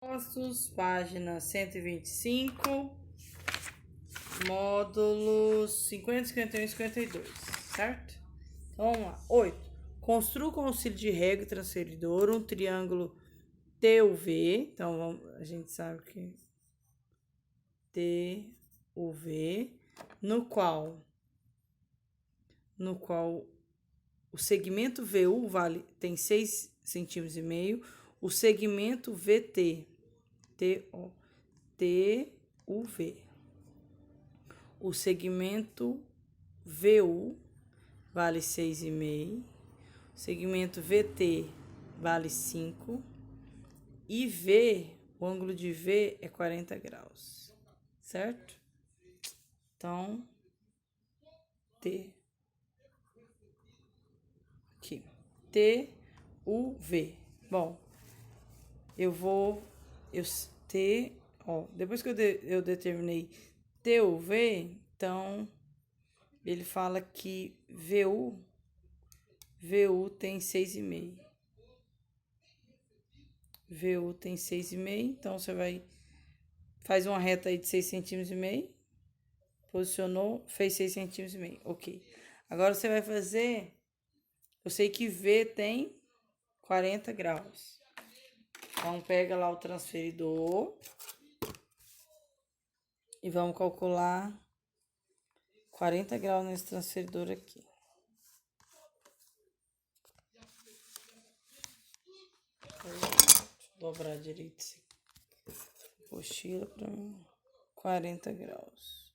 Postos, página 125, módulos 50, 51 e 52, certo? Então, vamos lá. 8. Construa com auxílio de régua e transferidor um triângulo TUV. Então, a gente sabe que TUV, no qual o segmento VU tem 6,5 cm, o segmento VT, TUV, o segmento VU vale 6,5, o segmento VT vale 5 e V, o ângulo de V é 40 graus, certo? Então, T, aqui, TUV. Bom, depois que eu determinei TUV, então, ele fala que VU tem 6,5. VU tem 6,5, então você faz uma reta aí de 6,5 cm, posicionou, fez 6,5 cm, ok. Agora você vai fazer, eu sei que V tem 40 graus. Então, pega lá o transferidor e vamos calcular 40 graus nesse transferidor aqui. Deixa eu dobrar direito esse apostila para mim. 40 graus.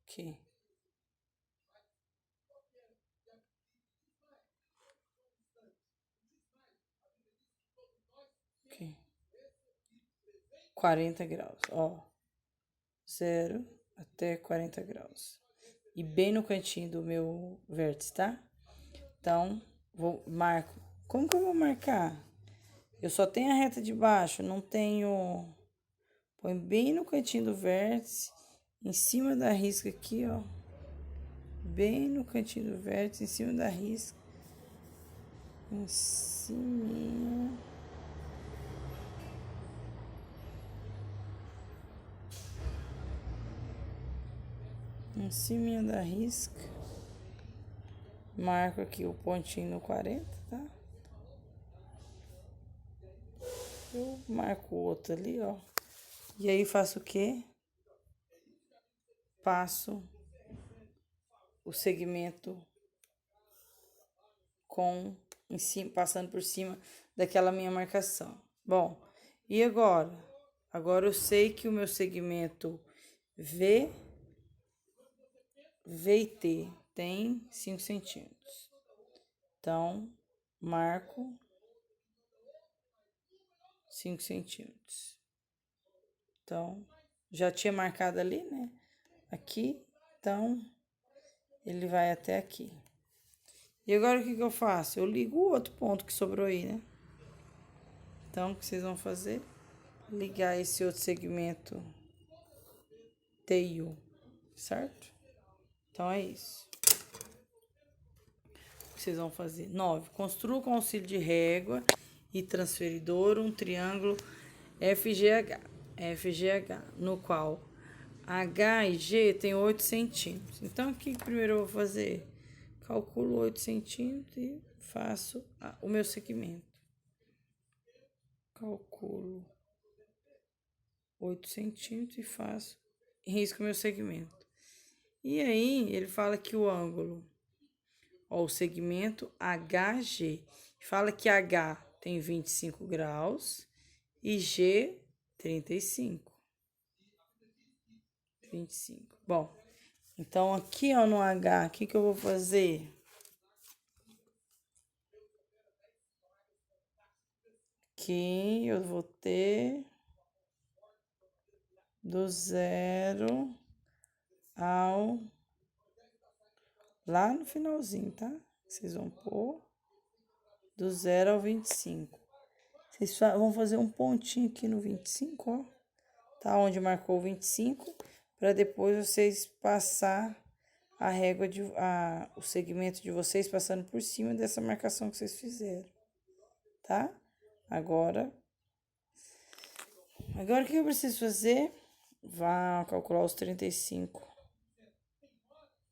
Aqui. Aqui. 40 graus, ó. 0 até 40 graus. E bem no cantinho do meu vértice, tá? Então, marco. Como que eu vou marcar? Eu só tenho a reta de baixo, não tenho... Põe bem no cantinho do vértice, em cima da risca aqui, ó. Bem no cantinho do vértice, em cima da risca. Em cima... Em cima da risca. Marco aqui o pontinho no 40, tá? Eu marco o outro ali, ó. E aí faço o quê? Passo o segmento passando por cima daquela minha marcação. Bom, e agora? Agora eu sei que o meu segmento V e T tem 5 centímetros. Então, marco 5 centímetros. Então, já tinha marcado ali, né? Aqui, então, ele vai até aqui. E agora o que eu faço? Eu ligo o outro ponto que sobrou aí, né? Então, o que vocês vão fazer? Ligar esse outro segmento TU, certo? Então, é isso. O que vocês vão fazer? 9. Construa com auxílio de régua e transferidor um triângulo FGH, no qual H e G tem 8 centímetros. Então, o que primeiro eu vou fazer? Calculo 8 centímetros e faço o meu segmento. Calculo 8 centímetros e risco o meu segmento. E aí, ele fala que o ângulo, ó, o segmento HG, fala que H tem 25 graus e G 35. 25. Bom, então aqui, ó, no H, o que eu vou fazer? Aqui eu vou ter do 0 ao... lá no finalzinho, tá? Vocês vão pôr do 0 ao 25. Vocês vão fazer um pontinho aqui no 25, ó. Tá? Onde marcou o 25, para depois vocês passar a régua, o segmento de vocês passando por cima dessa marcação que vocês fizeram, tá? Agora o que eu preciso fazer? Vá calcular os 35.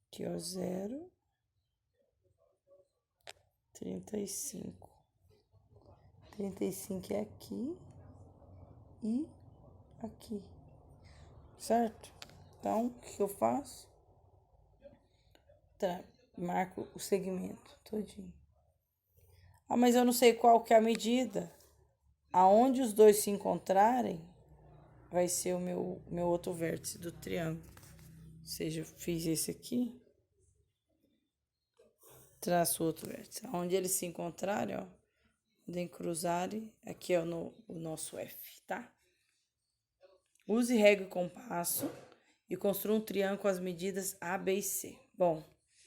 Aqui, ó, 0, 35. 35 é aqui e aqui, certo? Então, o que eu faço? Tá, marco o segmento todinho. Ah, mas eu não sei qual que é a medida. Aonde os dois se encontrarem, vai ser o meu outro vértice do triângulo. Ou seja, eu fiz esse aqui, traço outro vértice. Aonde eles se encontrarem, ó, podem cruzarem, aqui é o nosso F, tá? Use régua e compasso e construa um triângulo com as medidas A, B e C. Bom,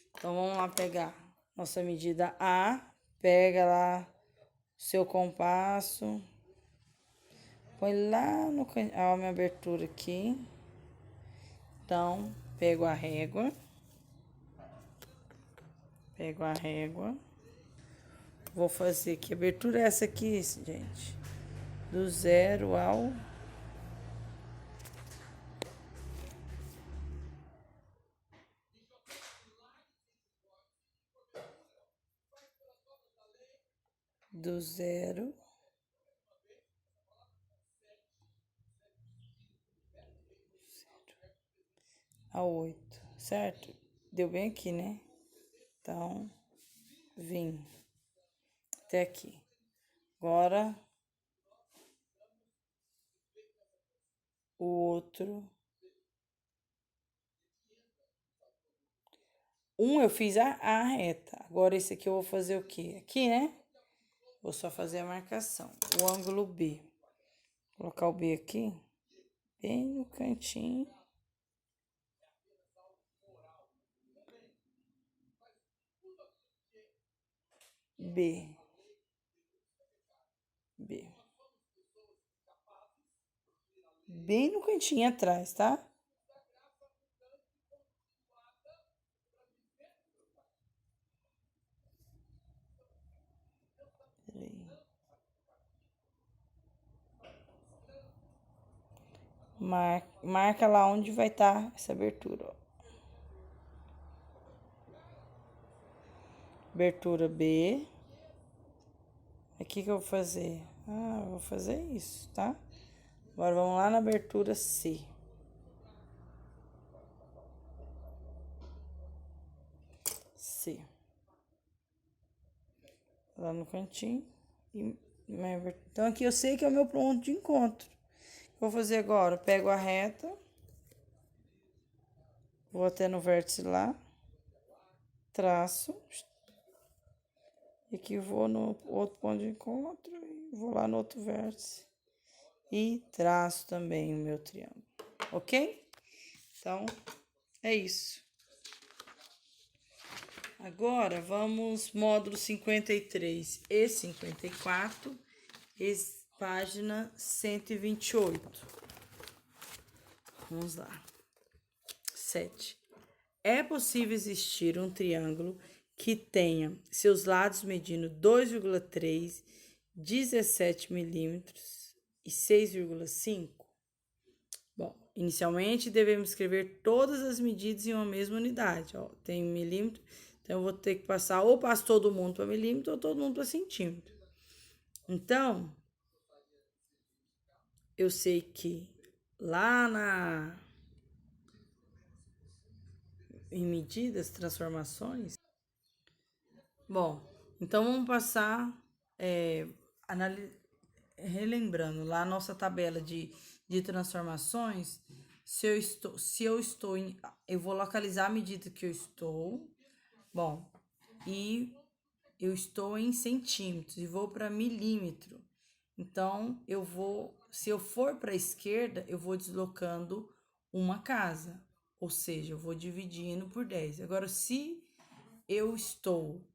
então vamos lá pegar nossa medida A, pega lá o seu compasso, põe lá no a minha abertura aqui. Então, pego a régua. Vou fazer que abertura é essa aqui, gente? Do 0 ao... Do 0 a 8, certo? Deu bem aqui, né? Então, vim até aqui. Agora, o outro. Eu fiz a reta. Agora, esse aqui eu vou fazer o quê? Aqui, né? Vou só fazer a marcação. O ângulo B. Vou colocar o B aqui, bem no cantinho. B. Bem no cantinho atrás, tá? Peraí. Marca lá onde vai estar essa abertura, ó. Abertura B. Aqui que eu vou fazer? Eu vou fazer isso, tá? Agora vamos lá na abertura C. C. Lá no cantinho. Então aqui eu sei que é o meu ponto de encontro. Vou fazer agora, pego a reta. Vou até no vértice lá. Traço. E aqui vou no outro ponto de encontro. E vou lá no outro vértice. E traço também o meu triângulo. Ok? Então, é isso. Agora, vamos módulo 53 e 54, página 128. Vamos lá. 7. É possível existir um triângulo que tenha seus lados medindo 2,3, 17 milímetros e 6,5? Bom, inicialmente devemos escrever todas as medidas em uma mesma unidade. Ó, tem milímetro, então eu vou ter que passar, ou passo todo mundo para milímetro ou todo mundo para centímetro. Então, eu sei que lá em medidas, transformações. Bom, então vamos passar, relembrando lá a nossa tabela de transformações. Eu vou localizar a medida que eu estou. Bom, e eu estou em centímetros e vou para milímetro. Então, se eu for para a esquerda, eu vou deslocando uma casa, ou seja, eu vou dividindo por 10. Agora, se eu estou,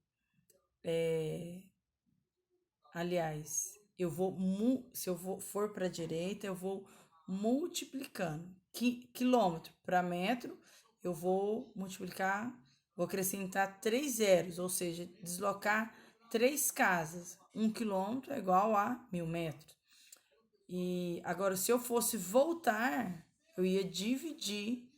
se eu for para a direita, eu vou multiplicando. Quilômetro para metro, eu vou multiplicar, vou acrescentar 3 zeros, ou seja, deslocar 3 casas. 1 quilômetro é igual a 1.000 metros. E agora, se eu fosse voltar, eu ia dividir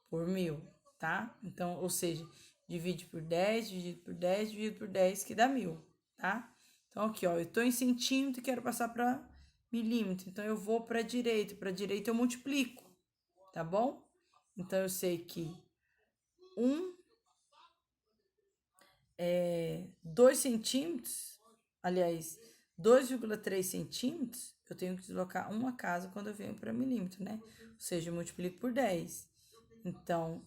por 1.000, tá? Então, ou seja, divide por 10, dividido por 10, dividido por 10, que dá 1.000, tá? Então, aqui, ó, eu tô em centímetro e quero passar para milímetro. Então, eu vou para a direita eu multiplico, tá bom? Então, eu sei que 2 centímetros, aliás, 2,3 centímetros, eu tenho que deslocar uma casa quando eu venho para milímetro, né? Ou seja, eu multiplico por 10. Então,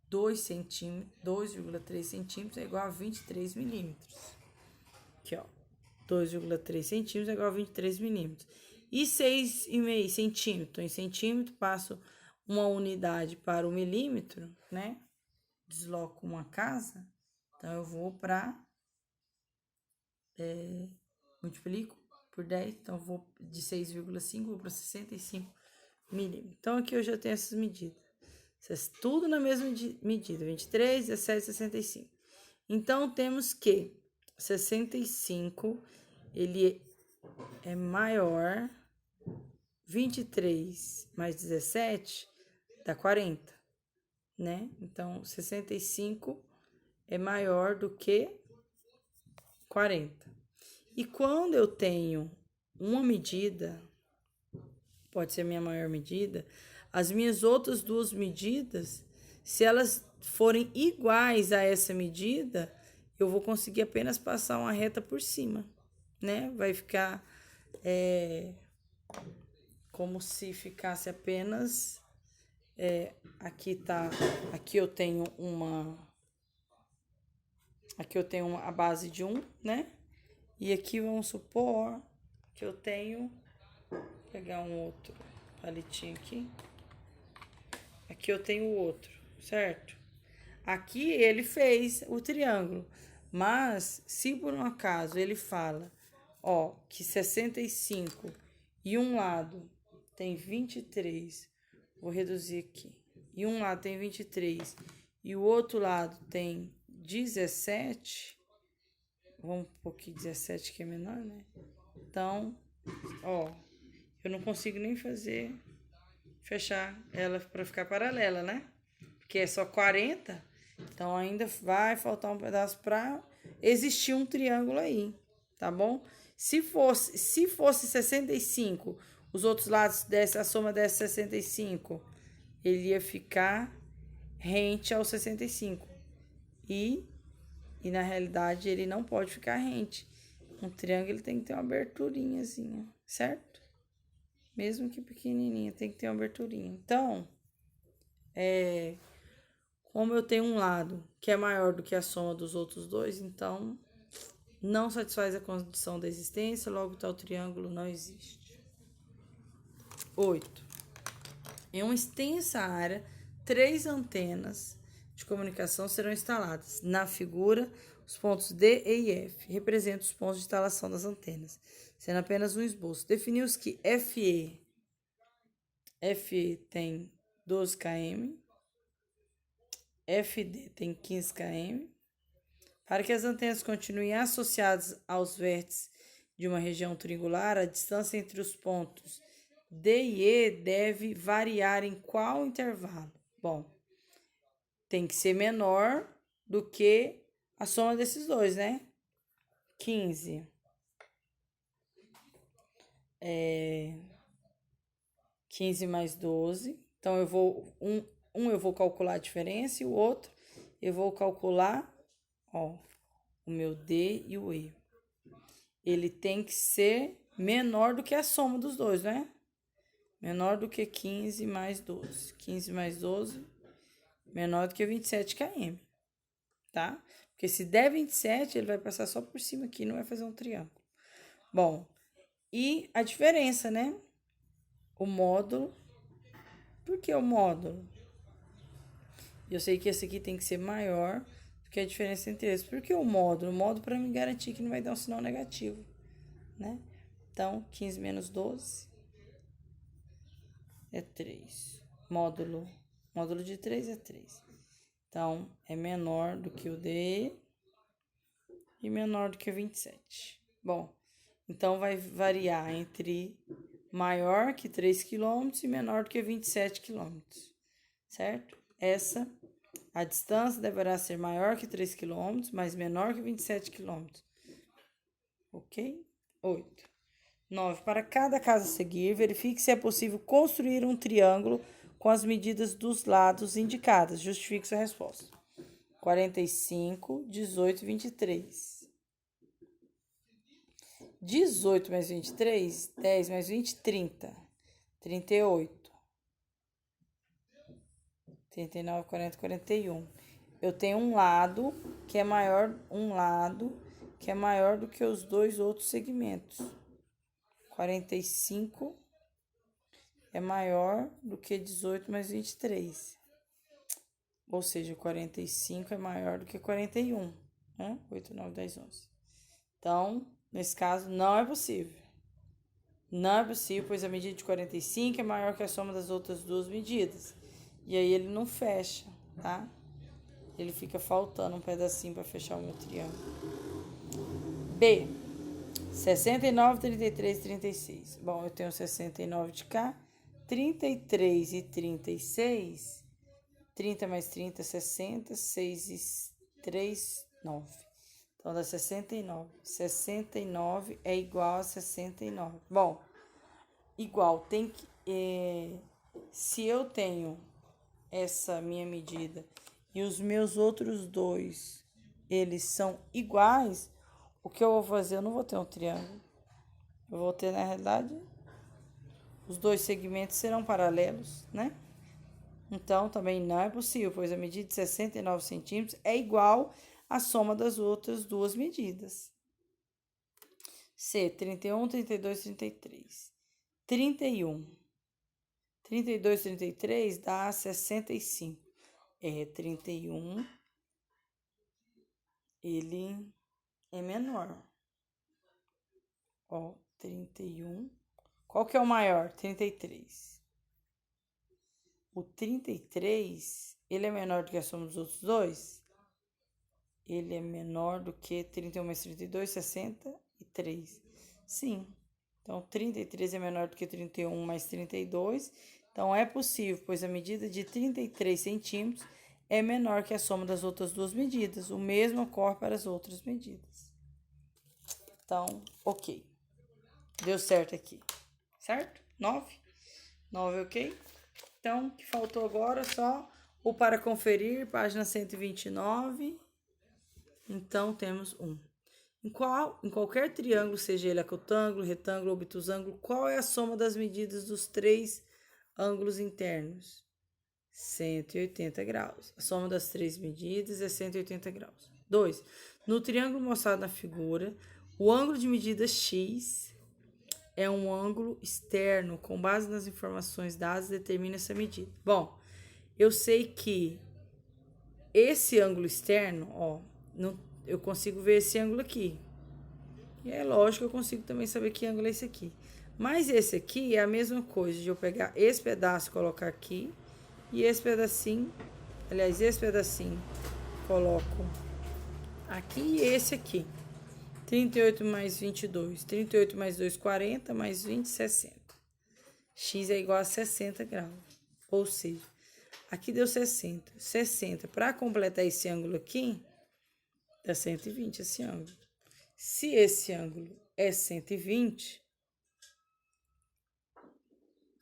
2,3 centímetros é igual a 23 milímetros. Aqui, ó. 2,3 centímetros é igual a 23 milímetros. E 6,5 centímetros. Então, em centímetro, passo uma unidade para o milímetro, né? Desloco uma casa. Então, eu vou para... multiplico por 10. Então, eu vou de 6,5 vou para 65 milímetros. Então, aqui eu já tenho essas medidas. Tudo na mesma medida. 23, 17, 65. Então, temos que 65, ele é maior, 23 mais 17 dá 40, né? Então, 65 é maior do que 40. E quando eu tenho uma medida, pode ser a minha maior medida, as minhas outras duas medidas, se elas forem iguais a essa medida, eu vou conseguir apenas passar uma reta por cima, né? Vai ficar como se ficasse apenas... aqui eu tenho a base de 1, né? E aqui vamos supor que eu tenho... Vou pegar um outro palitinho aqui. Aqui eu tenho outro, certo? Aqui ele fez o triângulo, mas se por um acaso ele fala, ó, que 65 e um lado tem 23, vou reduzir aqui, e um lado tem 23 e o outro lado tem 17, vamos pôr aqui 17 que é menor, né? Então, ó, eu não consigo nem fechar ela para ficar paralela, né? Porque é só 40, então ainda vai faltar um pedaço para existir um triângulo aí, tá bom? Se fosse 65, os outros lados a soma desse 65, ele ia ficar rente ao 65. E na realidade ele não pode ficar rente. Um triângulo ele tem que ter uma aberturinha assim, certo? Mesmo que pequenininha, tem que ter uma aberturinha. Então, como eu tenho um lado que é maior do que a soma dos outros dois, então não satisfaz a condição da existência, logo tal triângulo não existe. 8. Em uma extensa área, 3 antenas de comunicação serão instaladas. Na figura, os pontos D, E e F representam os pontos de instalação das antenas, sendo apenas um esboço. Definiu-se que FE tem 12 km, FD tem 15 km. Para que as antenas continuem associadas aos vértices de uma região triangular, a distância entre os pontos D e E deve variar em qual intervalo? Bom, tem que ser menor do que a soma desses dois, né? 15 mais 12. Então, eu vou... eu vou calcular a diferença e o outro eu vou calcular, ó, o meu D e o E. Ele tem que ser menor do que a soma dos dois, né? Menor do que 15 mais 12. 15 mais 12, menor do que 27 km, tá? Porque se der 27, ele vai passar só por cima aqui, não vai fazer um triângulo. Bom, e a diferença, né? O módulo. Por que o módulo? Eu sei que esse aqui tem que ser maior do que a diferença entre eles. Por que o módulo? O módulo para me garantir que não vai dar um sinal negativo, né? Então, 15 menos 12 é 3. Módulo de 3 é 3. Então, é menor do que o D e menor do que o 27. Bom, Então, vai variar entre maior que 3 km e menor do que 27 km, certo? A distância deverá ser maior que 3 km, mas menor que 27 km. Ok? 8. 9. Para cada caso a seguir, verifique se é possível construir um triângulo com as medidas dos lados indicadas. Justifique sua resposta. 45, 18 e 23. 18 mais 23, 10 mais 20, 30. 38. 39, 40, 41. Eu tenho um lado que é maior do que os dois outros segmentos. 45 é maior do que 18 mais 23. Ou seja, 45 é maior do que 41, né? 8, 9, 10, 11. Então, nesse caso, não é possível. Não é possível, pois a medida de 45 é maior que a soma das outras duas medidas. E aí ele não fecha, tá? Ele fica faltando um pedacinho para fechar o meu triângulo. B. 69, 33 e 36. Bom, eu tenho 69 de cá. 33 e 36. 30 mais 30, 60. 6 e 3, 9. Então, dá 69. 69 é igual a 69. Bom, igual, tem que... se eu tenho essa minha medida e os meus outros dois, eles são iguais, o que eu vou fazer? Eu não vou ter um triângulo. Eu vou ter, na realidade, os dois segmentos serão paralelos, né? Então, também não é possível, pois a medida de 69 centímetros é igual à soma das outras duas medidas. C, 31, 32, 33. 31. 32, 33 dá 65. 31, ele é menor. Ó, 31. Qual que é o maior? 33. O 33, ele é menor do que a soma dos outros dois? Ele é menor do que 31 mais 32, 63. Sim. Então, 33 é menor do que 31 mais 32. Então, é possível, pois a medida de 33 centímetros é menor que a soma das outras duas medidas. O mesmo ocorre para as outras medidas. Então, ok. Deu certo aqui. Certo? 9. 9, ok? Então, o que faltou agora só o para conferir, página 129. Então, temos 1. Em qualquer triângulo, seja ele acotângulo, retângulo ou obtusângulo, qual é a soma das medidas dos três ângulos internos? 180 graus. A soma das três medidas é 180 graus. 2. No triângulo mostrado na figura, o ângulo de medida x é um ângulo externo. Com base nas informações dadas, determina essa medida. Bom, eu sei que esse ângulo externo, ó, eu consigo ver esse ângulo aqui. E é lógico que eu consigo também saber que ângulo é esse aqui. Mas esse aqui é a mesma coisa de eu pegar esse pedaço e colocar aqui. E esse pedacinho, aliás, esse pedacinho, coloco aqui e esse aqui. 38 mais 22. 38 mais 2, 40, mais 20, 60. X é igual a 60 graus. Ou seja, aqui deu 60. 60, para completar esse ângulo aqui, dá 120 esse ângulo. Se esse ângulo é 120,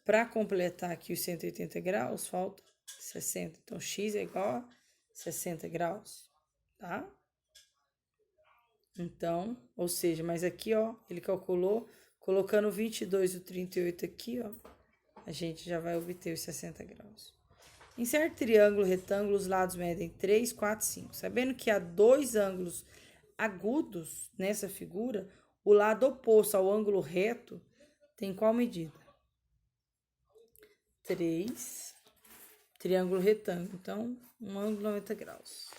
para completar aqui os 180 graus, falta 60. Então, x é igual a 60 graus, tá? Então, ou seja, mas aqui, ó, ele calculou, colocando o 22 e o 38 aqui, ó, a gente já vai obter os 60 graus. Em certo triângulo retângulo, os lados medem 3, 4, 5. Sabendo que há dois ângulos agudos nessa figura, o lado oposto ao ângulo reto tem qual medida? 3, triângulo retângulo. Então, um ângulo 90 graus.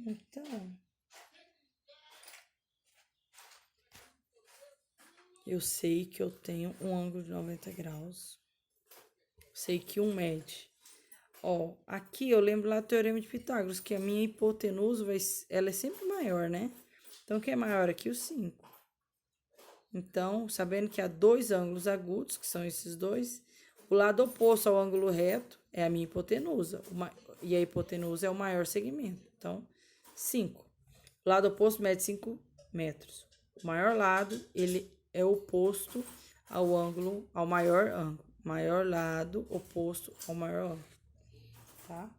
Então, eu sei que eu tenho um ângulo de 90 graus. Sei que um mede. Ó, aqui eu lembro lá do Teorema de Pitágoras, que a minha hipotenusa ela é sempre maior, né? Então, quem é maior aqui? O 5. Então, sabendo que há dois ângulos agudos, que são esses dois, o lado oposto ao ângulo reto é a minha hipotenusa. E a hipotenusa é o maior segmento. Então, 5. O lado oposto mede 5 metros. O maior lado, ele é oposto ao ângulo, ao maior ângulo. Maior lado oposto ao maior ângulo. Tá?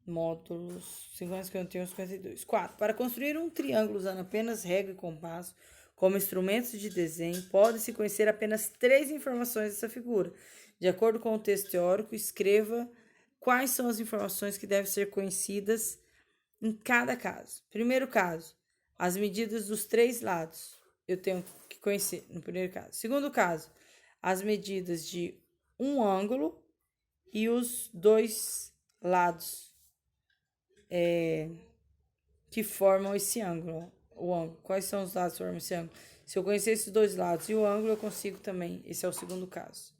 Módulos 50, 51, 52. 4. Para construir um triângulo usando apenas régua e compasso como instrumentos de desenho, pode-se conhecer apenas 3 informações dessa figura. De acordo com o texto teórico, escreva quais são as informações que devem ser conhecidas em cada caso. Primeiro caso, as medidas dos 3 lados. Eu tenho que conhecer no primeiro caso. Segundo caso, as medidas de um ângulo e os 2 lados que formam esse ângulo. O ângulo. Quais são os lados que formam esse ângulo? Se eu conhecer esses 2 lados e o ângulo, eu consigo também. Esse é o segundo caso.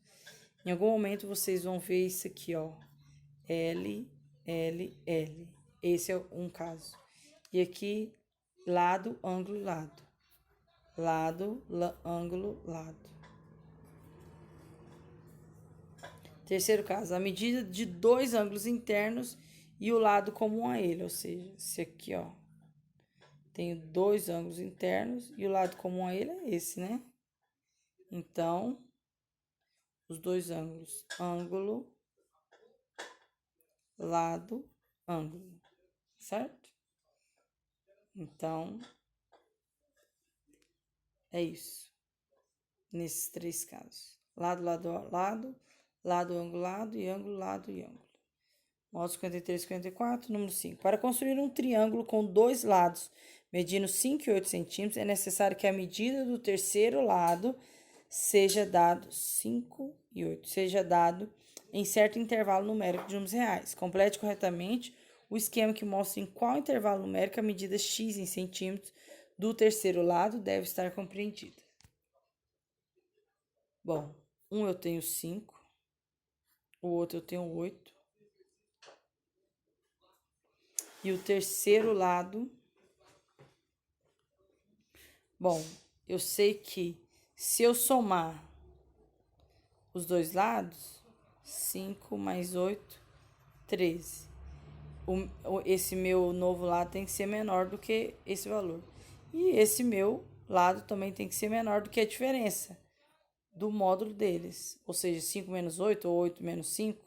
Em algum momento vocês vão ver isso aqui, ó. L, L, L. Esse é um caso. E aqui, lado, ângulo, lado. Lado, ângulo, lado. Terceiro caso, a medida de 2 ângulos internos e o lado comum a ele. Ou seja, esse aqui, ó. Tenho 2 ângulos internos e o lado comum a ele é esse, né? Então, os 2 ângulos, ângulo, lado, ângulo, certo? Então, é isso. Nesses 3 casos. Lado, lado, lado, lado, ângulo, lado e ângulo, lado e ângulo. Módulo 53, 54, número 5. Para construir um triângulo com 2 lados, medindo 5 e 8 centímetros, é necessário que a medida do terceiro lado seja dado 5 e 8, seja dado em certo intervalo numérico de números reais. Complete corretamente o esquema que mostra em qual intervalo numérico a medida x em centímetros do terceiro lado deve estar compreendida. Bom, eu tenho 5, o outro eu tenho 8. E o terceiro lado, bom, eu sei que se eu somar os 2 lados, 5 mais 8, 13. Esse meu novo lado tem que ser menor do que esse valor. E esse meu lado também tem que ser menor do que a diferença do módulo deles. Ou seja, 5 menos 8 ou 8 menos 5,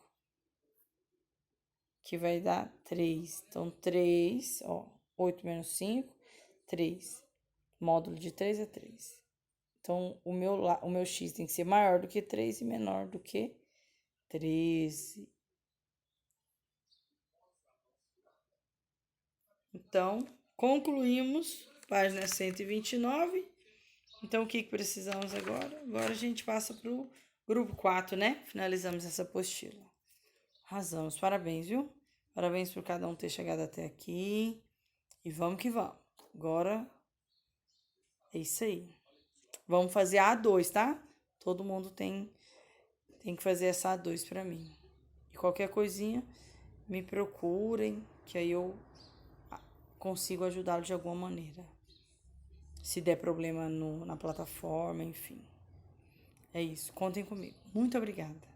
que vai dar 3. Então, 3, ó, 8 menos 5, 3. Módulo de 3 é 3. Então, o meu x tem que ser maior do que 3 e menor do que 13. Então, concluímos, página 129. Então, o que precisamos agora? Agora a gente passa para o grupo 4, né? Finalizamos essa apostila. Arrasamos, parabéns, viu? Parabéns por cada um ter chegado até aqui. E vamos que vamos. Agora, é isso aí. Vamos fazer a A2, tá? Todo mundo tem que fazer essa A2 para mim. E qualquer coisinha, me procurem, que aí eu consigo ajudá-lo de alguma maneira. Se der problema na plataforma, enfim. É isso. Contem comigo. Muito obrigada.